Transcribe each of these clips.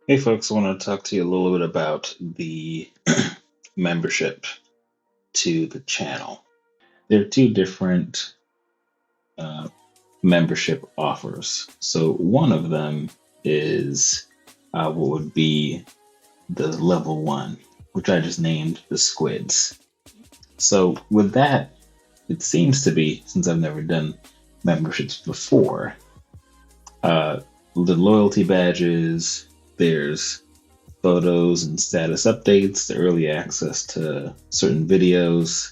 Hey folks, I want to talk to you a little bit about the membership to the channel. There are two different uh, membership offers. So one of them is what would be the level one, which I just named the squids. So with that, it seems to be, since I've never done memberships before, the loyalty badges, there's photos and status updates, the early access to certain videos,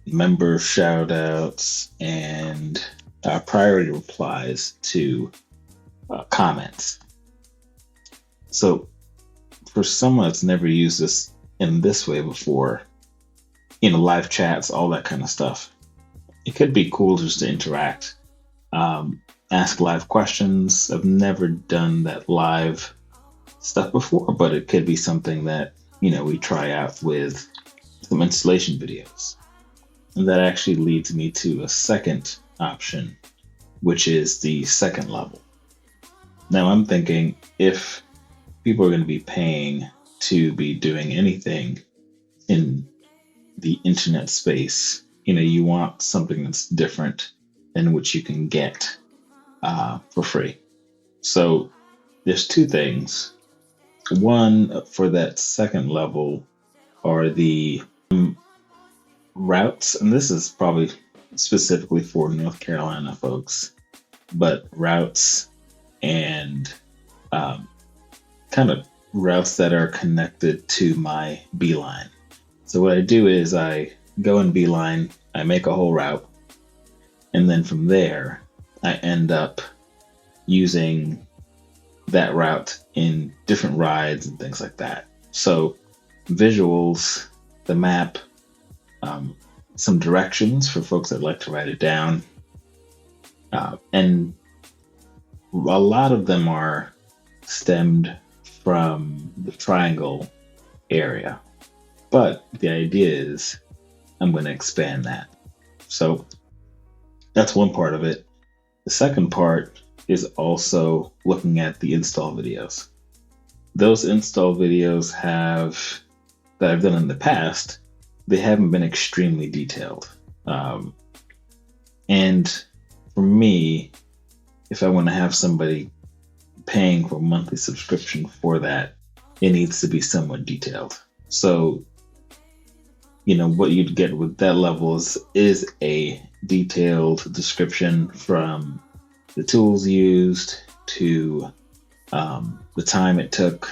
member shout outs, and priority replies to comments. So, for someone that's never used this in this way before, live chats, all that kind of stuff, it could be cool just to interact, ask live questions. I've never done that live stuff before, but it could be something that we try out with some installation videos. And that actually leads me to a second option, which is the second level. Now I'm thinking, if people are going to be paying to be doing anything in the internet space, you want something that's different than what you can get for free. So there's two things. One, for that second level, are the routes, and this is probably specifically for North Carolina folks, but routes and kind of routes that are connected to my Beeline. So what I do is I go in Beeline, I make a whole route, and then from there, I end up using that route in different rides and things like that. So visuals, the map, some directions for folks that like to write it down, and a lot of them are stemmed from the triangle area. But the idea is I'm going to expand that. So that's one part of it. The second part is also looking at the install videos. Those install videos that I've done in the past, they haven't been extremely detailed. And for me, if I want to have somebody paying for a monthly subscription for that, it needs to be somewhat detailed. So, what you'd get with that level is a detailed description from the tools used to the time it took,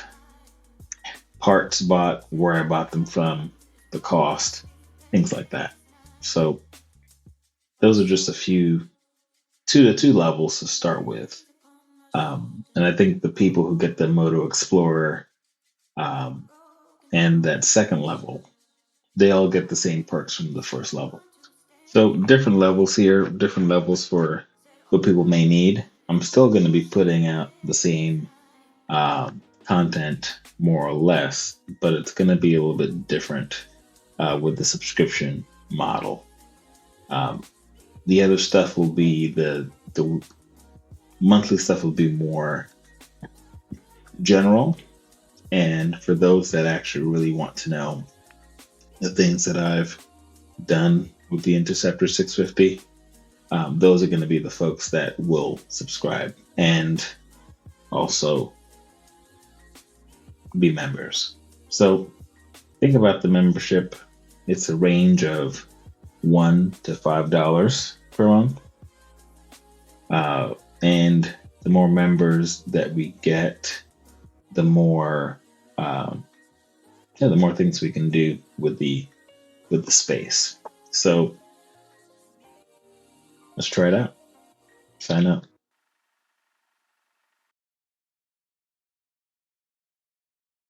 parts bought, where I bought them from, the cost, things like that. So those are just two levels to start with. And I think the people who get the Moto Explorer and that second level, they all get the same perks from the first level. So different levels here, different levels for what people may need. I'm still going to be putting out the same content, more or less, but it's going to be a little bit different with the subscription model. The other stuff will be the monthly stuff will be more general, and for those that actually really want to know the things that I've done with the Interceptor 650, those are going to be the folks that will subscribe and also be members. So think about the membership. It's a range of $1 to $5 per month. And the more members that we get, the more the more things we can do with the space. So let's try it out. Sign up.